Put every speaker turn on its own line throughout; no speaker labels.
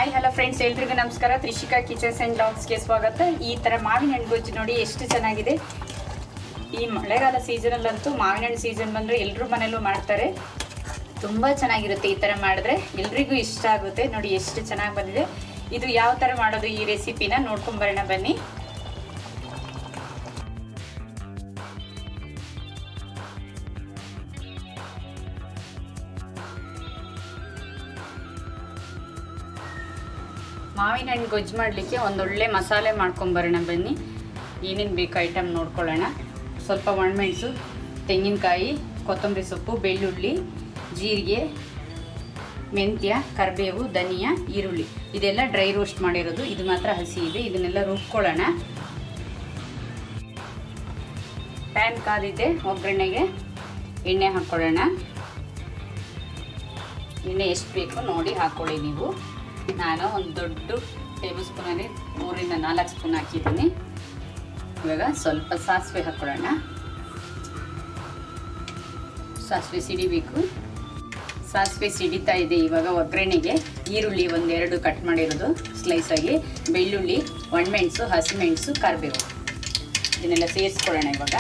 Hi hello friends, ಎಲ್ರಿಗೂ ನಮಸ್ಕಾರ. Trishika kitchens and ಬ್ಲಾಗ್ಸ್ಗೆ ಸ್ವಾಗತ. ಈ ಥರ ಮಾವಿನ ಹಣ್ಣು ಗೊಜ್ಜು ನೋಡಿ ಎಷ್ಟು ಚೆನ್ನಾಗಿದೆ. ಈ ಮಳೆಗಾಲ ಸೀಸನಲ್ಲಂತೂ ಮಾವಿನ ಹಣ್ಣು ಸೀಸನ್ ಬಂದರೆ ಎಲ್ಲರೂ ಮನೆಯಲ್ಲೂ ಮಾಡ್ತಾರೆ. ತುಂಬ ಚೆನ್ನಾಗಿರುತ್ತೆ. ಈ ಥರ ಮಾಡಿದ್ರೆ ಎಲ್ರಿಗೂ ಇಷ್ಟ ಆಗುತ್ತೆ. ನೋಡಿ ಎಷ್ಟು ಚೆನ್ನಾಗಿ ಬಂದಿದೆ. ಇದು ಯಾವ ಥರ ಮಾಡೋದು ಈ ರೆಸಿಪಿನ ನೋಡ್ಕೊಂಬರೋಣ ಬನ್ನಿ. ಮಾವಿನ ಹಣ್ಣು ಗೊಜ್ಜು ಮಾಡಲಿಕ್ಕೆ ಒಂದೊಳ್ಳೆ ಮಸಾಲೆ ಮಾಡ್ಕೊಂಬರೋಣ ಬನ್ನಿ. ಏನೇನು ಬೇಕು ಐಟಮ್ ನೋಡ್ಕೊಳ್ಳೋಣ. ಸ್ವಲ್ಪ ಒಣಮೆಣಸು, ತೆಂಗಿನಕಾಯಿ, ಕೊತ್ತಂಬರಿ ಸೊಪ್ಪು, ಬೆಳ್ಳುಳ್ಳಿ, ಜೀರಿಗೆ, ಮೆಂತ್ಯ, ಕರಿಬೇವು, ಧನಿಯಾ, ಈರುಳ್ಳಿ ಇದೆಲ್ಲ ಡ್ರೈ ರೋಸ್ಟ್ ಮಾಡಿರೋದು. ಇದು ಮಾತ್ರ ಹಸಿ ಇದೆ. ಇದನ್ನೆಲ್ಲ ರುಬ್ಕೊಳ್ಳೋಣ. ಪ್ಯಾನ್ ಕಾದಿದೆ. ಒಗ್ಗರಣೆಗೆ ಎಣ್ಣೆ ಹಾಕ್ಕೊಳ್ಳೋಣ. ಎಣ್ಣೆ ಎಷ್ಟು ಬೇಕು ನೋಡಿ ಹಾಕ್ಕೊಳ್ಳಿ ನೀವು. ನಾನು ಒಂದು ದೊಡ್ಡ ಟೇಬಲ್ ಸ್ಪೂನಲ್ಲಿ 3 ರಿಂದ 4 ಸ್ಪೂನ್ ಹಾಕಿದ್ದೀನಿ. ಇವಾಗ ಸ್ವಲ್ಪ ಸಾಸಿವೆ ಹಾಕ್ಕೊಳ್ಳೋಣ. ಸಾಸಿವೆ ಸಿಡಿಬೇಕು. ಸಾಸಿವೆ ಸಿಡಿತಾ ಇದೆ. ಇವಾಗ ಒಗ್ಗರಣೆಗೆ ಈರುಳ್ಳಿ 1-2 ಕಟ್ ಮಾಡಿರೋದು ಸ್ಲೈಸಾಗಿ, ಬೆಳ್ಳುಳ್ಳಿ, ಒಣಮೆಣಸು, ಹಸಿಮೆಣಸು, ಕರಿಬೇವು ಇದನ್ನೆಲ್ಲ ಸೇರಿಸ್ಕೊಳ್ಳೋಣ. ಇವಾಗ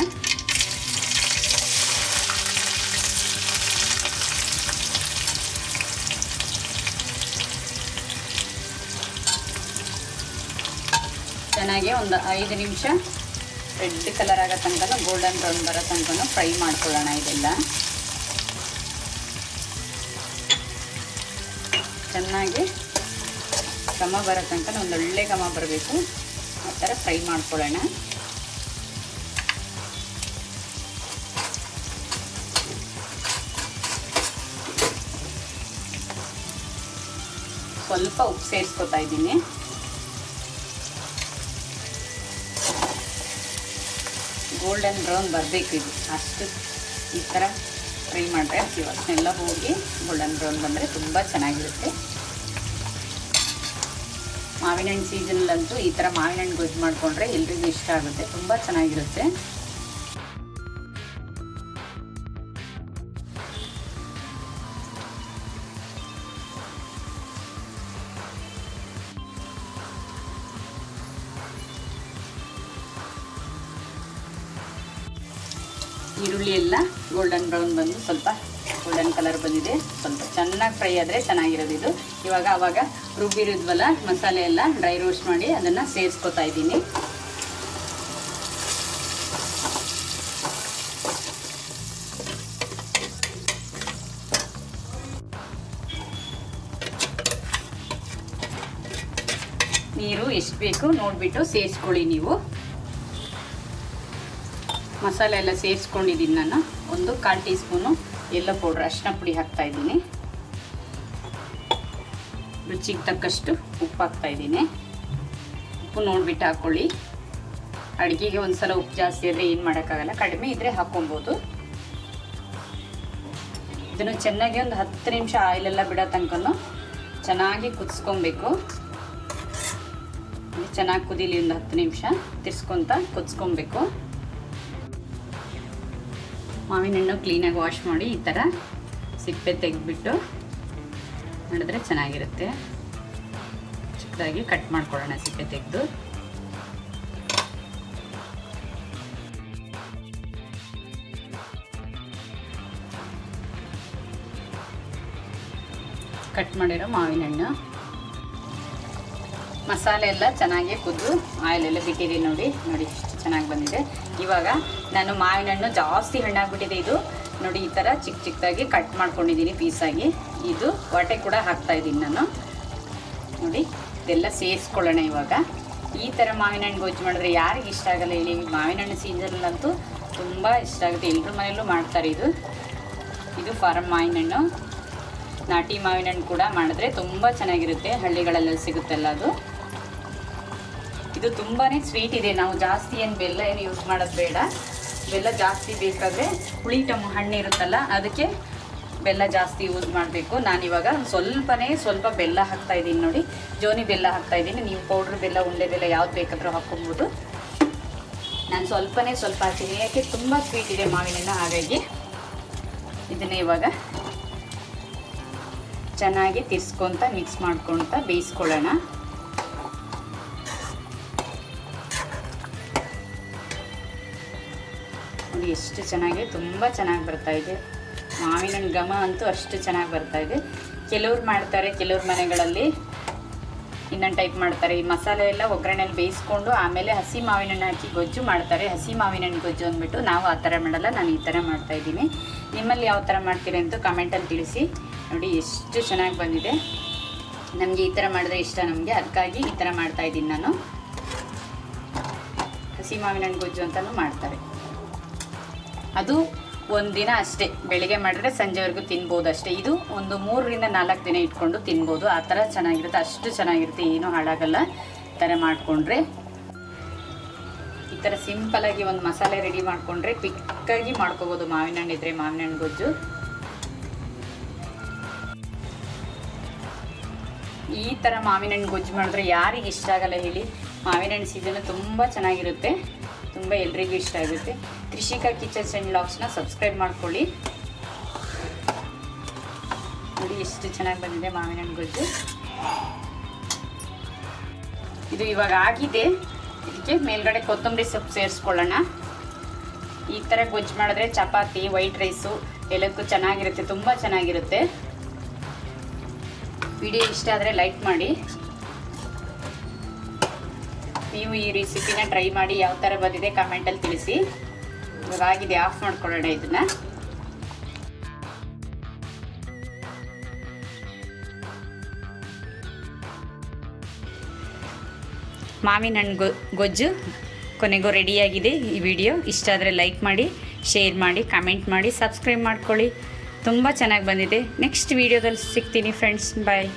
ಚೆನ್ನಾಗಿ ಒಂದು 5 ನಿಮಿಷ ರೆಡ್ ಕಲರ್ ಆಗೋ ತನಕ, ಗೋಲ್ಡನ್ ಬ್ರೌನ್ ಬರೋ ತನಕ ಫ್ರೈ ಮಾಡ್ಕೊಳ್ಳೋಣ. ಇದೆಲ್ಲ ಚೆನ್ನಾಗಿ ಘಮ ಬರೋ ತನಕ, ಒಂದೊಳ್ಳೆ ಘಮ ಬರಬೇಕು. ಆ ಥರ ಫ್ರೈ ಮಾಡ್ಕೊಳ್ಳೋಣ. ಸ್ವಲ್ಪ ಉಪ್ಪು ಸೇರಿಸ್ಕೊತಾ ಇದ್ದೀನಿ. ಗೋಲ್ಡನ್ ಬ್ರೌನ್ ಬರಬೇಕು. ಇದು ಅಷ್ಟು ಈ ಥರ ಫ್ರೈ ಮಾಡಿದ್ರೆ ಹಸಿ ವಾಸನೆ ಎಲ್ಲ ಹೋಗಿ ಗೋಲ್ಡನ್ ಬ್ರೌನ್ ಬಂದರೆ ತುಂಬ ಚೆನ್ನಾಗಿರುತ್ತೆ. ಮಾವಿನ ಹಣ್ಣು ಸೀಸನಲ್ಲಂತೂ ಈ ಥರ ಮಾವಿನ ಹಣ್ಣು ಗೊಜ್ಜು ಮಾಡಿಕೊಂಡ್ರೆ ಎಲ್ರಿಗೂ ಇಷ್ಟ ಆಗುತ್ತೆ. ತುಂಬ ಚೆನ್ನಾಗಿರುತ್ತೆ. ಈರುಳ್ಳಿ ಎಲ್ಲ ಗೋಲ್ಡನ್ ಬ್ರೌನ್ ಬಂದು ಸ್ವಲ್ಪ ಗೋಲ್ಡನ್ ಕಲರ್ ಬಂದಿದೆ. ಸ್ವಲ್ಪ ಚೆನ್ನಾಗಿ ಫ್ರೈ ಆದರೆ ಚೆನ್ನಾಗಿರೋದು ಇದು. ಇವಾಗ ಆವಾಗ ರುಬ್ಬಿರೋದ್ವಲ್ಲ ಮಸಾಲೆ ಎಲ್ಲ ಡ್ರೈ ರೋಸ್ಟ್ ಮಾಡಿ ಅದನ್ನು ಸೇರಿಸ್ಕೊತಾ ಇದ್ದೀನಿ. ನೀರು ಎಷ್ಟು ಬೇಕು ನೋಡಿಬಿಟ್ಟು ಸೇರಿಸ್ಕೊಳ್ಳಿ ನೀವು. ಮಸಾಲೆ ಎಲ್ಲ ಸೇರಿಸ್ಕೊಂಡಿದ್ದೀನಿ ನಾನು. 1/4 ಟೀ ಸ್ಪೂನು ಎಲ್ಲೋ ಪೌಡ್ರ್, ಅರಿಶಿನ ಪುಡಿ ಹಾಕ್ತಾಯಿದ್ದೀನಿ. ರುಚಿಗೆ ತಕ್ಕಷ್ಟು ಉಪ್ಪು ಹಾಕ್ತಾಯಿದ್ದೀನಿ. ಉಪ್ಪು ನೋಡಿಬಿಟ್ಟು ಹಾಕ್ಕೊಳ್ಳಿ. ಅಡುಗೆಗೆ ಒಂದು ಸಲ ಉಪ್ಪು ಜಾಸ್ತಿ ಆದರೆ ಏನು ಮಾಡೋಕ್ಕಾಗಲ್ಲ, ಕಡಿಮೆ ಇದ್ದರೆ ಹಾಕ್ಕೊಬೋದು. ಇದನ್ನು ಚೆನ್ನಾಗಿ ಒಂದು 10 ನಿಮಿಷ ಆಯಿಲೆಲ್ಲ ಬಿಡೋ ತನಕ ಚೆನ್ನಾಗಿ ಕುದಿಸ್ಕೊಬೇಕು. ಚೆನ್ನಾಗಿ ಕುದೀಲಿ. ಒಂದು 10 ನಿಮಿಷ ತಿರ್ಸ್ಕೊತ ಕುದಿಸ್ಕೊಬೇಕು. ಮಾವಿನ ಹಣ್ಣು ಕ್ಲೀನಾಗಿ ವಾಶ್ ಮಾಡಿ ಈ ಥರ ಸಿಪ್ಪೆ ತೆಗೆದುಬಿಟ್ಟು ಮಾಡಿದ್ರೆ ಚೆನ್ನಾಗಿರುತ್ತೆ. ಚಿಕ್ಕದಾಗಿ ಕಟ್ ಮಾಡ್ಕೊಳ್ಳೋಣ ಸಿಪ್ಪೆ ತೆಗೆದು. ಕಟ್ ಮಾಡಿರೋ ಮಾವಿನ ಹಣ್ಣು ಮಸಾಲೆ ಎಲ್ಲ ಚೆನ್ನಾಗಿ ಕುದ್ದು ಆಯಿಲೆಲ್ಲ ಬಿಟ್ಟಿದೆ. ನೋಡಿ ಎಷ್ಟು ಚೆನ್ನಾಗಿ ಬಂದಿದೆ. ಇವಾಗ ನಾನು ಮಾವಿನ ಹಣ್ಣು ಜಾಸ್ತಿ ಹಣ್ಣಾಗ್ಬಿಟ್ಟಿದೆ. ಇದು ನೋಡಿ ಈ ಥರ ಚಿಕ್ಕ ಚಿಕ್ಕದಾಗಿ ಕಟ್ ಮಾಡ್ಕೊಂಡಿದ್ದೀನಿ ಪೀಸಾಗಿ. ಇದು ವಾಟೆ ಕೂಡ ಹಾಕ್ತಾಯಿದ್ದೀನಿ ನಾನು. ನೋಡಿ ಇದೆಲ್ಲ ಸೇರಿಸ್ಕೊಳ್ಳೋಣ. ಇವಾಗ ಈ ಥರ ಮಾವಿನ ಹಣ್ಣು ಗೊಜ್ಜು ಮಾಡಿದ್ರೆ ಯಾರಿಗೆ ಇಷ್ಟ ಆಗಲ್ಲ ಹೇಳಿ. ಮಾವಿನ ಹಣ್ಣು ಸೀಸನಲ್ಲಂತೂ ತುಂಬ ಇಷ್ಟ ಆಗುತ್ತೆ. ಎಲ್ಲರ ಮನೆಯಲ್ಲೂ ಮಾಡ್ತಾರೆ. ಇದು ಫಾರಮ್ ಮಾವಿನ ಹಣ್ಣು. ನಾಟಿ ಮಾವಿನ ಹಣ್ಣು ಕೂಡ ಮಾಡಿದ್ರೆ ತುಂಬ ಚೆನ್ನಾಗಿರುತ್ತೆ. ಹಳ್ಳಿಗಳೆಲ್ಲ ಸಿಗುತ್ತಲ್ಲ ಅದು. ಇದು ತುಂಬಾ ಸ್ವೀಟ್ ಇದೆ. ನಾವು ಜಾಸ್ತಿ ಏನು ಬೆಲ್ಲ ಏನು ಯೂಸ್ ಮಾಡೋದು ಬೇಡ. ಬೆಲ್ಲ ಜಾಸ್ತಿ ಬೇಕಾದರೆ ಹುಳಿ ಹಣ್ಣು ಇರುತ್ತಲ್ಲ ಅದಕ್ಕೆ ಬೆಲ್ಲ ಜಾಸ್ತಿ ಯೂಸ್ ಮಾಡಬೇಕು. ನಾನಿವಾಗ ಸ್ವಲ್ಪ ಬೆಲ್ಲ ಹಾಕ್ತಾಯಿದ್ದೀನಿ. ನೋಡಿ ಜೋನಿ ಬೆಲ್ಲ ಹಾಕ್ತಾಯಿದ್ದೀನಿ. ನೀವು ಪೌಡ್ರ್ ಬೆಲ್ಲ, ಉಂಡೆ ಬೆಲ್ಲ ಯಾವ್ದು ಬೇಕಾದರೂ ಹಾಕ್ಕೊಬೋದು. ನಾನು ಸ್ವಲ್ಪ ಹಾಕ್ತೀನಿ. ಯಾಕೆ ತುಂಬ ಸ್ವೀಟ್ ಇದೆ ಮಾವಿನ ಹಣ್ಣು, ಹಾಗಾಗಿ ಇದನ್ನೇ ಇವಾಗ ಚೆನ್ನಾಗಿ ತಿರ್ಸ್ಕೊತ ಮಿಕ್ಸ್ ಮಾಡ್ಕೊತ ಬೇಯಿಸ್ಕೊಳ್ಳೋಣ. ನೋಡಿ ಎಷ್ಟು ಚೆನ್ನಾಗಿ, ತುಂಬ ಚೆನ್ನಾಗಿ ಬರ್ತಾಯಿದೆ. ಮಾವಿನ ಹಣ್ಣು ಘಮ ಅಂತೂ ಅಷ್ಟು ಚೆನ್ನಾಗಿ ಬರ್ತಾಯಿದೆ. ಕೆಲವ್ರು ಮಾಡ್ತಾರೆ, ಕೆಲವ್ರ ಮನೆಗಳಲ್ಲಿ ಇನ್ನೊಂದು ಟೈಪ್ ಮಾಡ್ತಾರೆ. ಈ ಮಸಾಲೆ ಎಲ್ಲ ಒಗ್ಗರಣೆಯಲ್ಲಿ ಬೇಯಿಸ್ಕೊಂಡು ಆಮೇಲೆ ಹಸಿ ಮಾವಿನ ಹಣ್ಣು ಹಾಕಿ ಗೊಜ್ಜು ಮಾಡ್ತಾರೆ. ಹಸಿ ಮಾವಿನ ಹಣ್ಣು ಗೊಜ್ಜು ಅಂದ್ಬಿಟ್ಟು ನಾವು ಆ ಥರ ಮಾಡಲ್ಲ, ನಾನು ಈ ಥರ ಮಾಡ್ತಾಯಿದ್ದೀನಿ. ನಿಮ್ಮಲ್ಲಿ ಯಾವ ಥರ ಮಾಡ್ತೀರಿ ಅಂತ ಕಮೆಂಟಲ್ಲಿ ತಿಳಿಸಿ. ನೋಡಿ ಎಷ್ಟು ಚೆನ್ನಾಗಿ ಬಂದಿದೆ. ನಮಗೆ ಈ ಥರ ಮಾಡಿದ್ರೆ ಇಷ್ಟ ನಮಗೆ, ಅದಕ್ಕಾಗಿ ಈ ಥರ ಮಾಡ್ತಾಯಿದ್ದೀನಿ ನಾನು. ಹಸಿ ಮಾವಿನ ಹಣ್ಣು ಗೊಜ್ಜು ಅಂತಲೂ ಮಾಡ್ತಾರೆ. ಅದು ಒಂದು ದಿನ ಅಷ್ಟೇ, ಬೆಳಿಗ್ಗೆ ಮಾಡಿದ್ರೆ ಸಂಜೆವರೆಗೂ ತಿನ್ಬೋದು ಅಷ್ಟೇ. ಇದು ಒಂದು 3 ರಿಂದ 4 ದಿನ ಇಟ್ಕೊಂಡು ತಿನ್ಬೋದು. ಆ ಥರ ಚೆನ್ನಾಗಿರುತ್ತೆ, ಅಷ್ಟು ಚೆನ್ನಾಗಿರುತ್ತೆ, ಏನೂ ಹಾಳಾಗಲ್ಲ. ಈ ಥರ ಮಾಡಿಕೊಂಡ್ರೆ, ಈ ಥರ ಸಿಂಪಲಾಗಿ ಒಂದು ಮಸಾಲೆ ರೆಡಿ ಮಾಡಿಕೊಂಡ್ರೆ ಕ್ವಿಕ್ಕಾಗಿ ಮಾಡ್ಕೋಬೋದು. ಮಾವಿನ ಹಣ್ಣು ಇದ್ದರೆ ಮಾವಿನ ಹಣ್ಣು ಗೊಜ್ಜು. ಈ ಥರ ಮಾವಿನ ಹಣ್ಣು ಗೊಜ್ಜು ಮಾಡಿದ್ರೆ ಯಾರಿಗೆ ಇಷ್ಟ ಆಗಲ್ಲ ಹೇಳಿ? ಮಾವಿನ ಹಣ್ಣು ಸೀಸನ್ ತುಂಬ ಚೆನ್ನಾಗಿರುತ್ತೆ, ತುಂಬ ಎಲ್ರಿಗೂ ಇಷ್ಟ ಆಗುತ್ತೆ. ಕೃಷಿಕಾ ಕಿಚನ್ಸ್ ಆ್ಯಂಡ್ ವ್ಲಾಗ್ಸ್ನ ಸಬ್ಸ್ಕ್ರೈಬ್ ಮಾಡ್ಕೊಳ್ಳಿ. ನೋಡಿ ಎಷ್ಟು ಚೆನ್ನಾಗಿ ಬಂದಿದೆ ಮಾವಿನ ಹಣ್ಣು ಗೊಜ್ಜು. ಇದು ಇವಾಗ ಆಗಿದೆ. ಇದಕ್ಕೆ ಮೇಲ್ಗಡೆ ಕೊತ್ತಂಬರಿ ಸೊಪ್ಪು ಸೇರಿಸ್ಕೊಳ್ಳೋಣ. ಈ ಥರ ಗೊಜ್ಜು ಮಾಡಿದ್ರೆ ಚಪಾತಿ, ವೈಟ್ ರೈಸು ಎಲ್ಲಕ್ಕೂ ಚೆನ್ನಾಗಿರುತ್ತೆ, ತುಂಬ ಚೆನ್ನಾಗಿರುತ್ತೆ. ವಿಡಿಯೋ ಇಷ್ಟ ಆದರೆ ಲೈಕ್ ಮಾಡಿ. ನೀವು ಈ ರೆಸಿಪಿನ ಟ್ರೈ ಮಾಡಿ, ಯಾವ ಥರ ಬಂದಿದೆ ಕಮೆಂಟಲ್ಲಿ ತಿಳಿಸಿ. ಇವಾಗ ಆಗಿದೆ, ಆಫ್ ಮಾಡ್ಕೊಳ್ಳೋಣ ಇದನ್ನು. ಮಾವಿನ ಹಣ್ಣು ಗೊಜ್ಜು ಕೊನೆಗೂ ರೆಡಿಯಾಗಿದೆ. ಈ ವಿಡಿಯೋ ಇಷ್ಟ ಆದರೆ ಲೈಕ್ ಮಾಡಿ, ಶೇರ್ ಮಾಡಿ, ಕಮೆಂಟ್ ಮಾಡಿ, ಸಬ್ಸ್ಕ್ರೈಬ್ ಮಾಡ್ಕೊಳ್ಳಿ. ತುಂಬ ಚೆನ್ನಾಗಿ ಬಂದಿದೆ. ನೆಕ್ಸ್ಟ್ ವಿಡಿಯೋದಲ್ಲಿ ಸಿಗ್ತೀನಿ ಫ್ರೆಂಡ್ಸ್. ಬಾಯ್.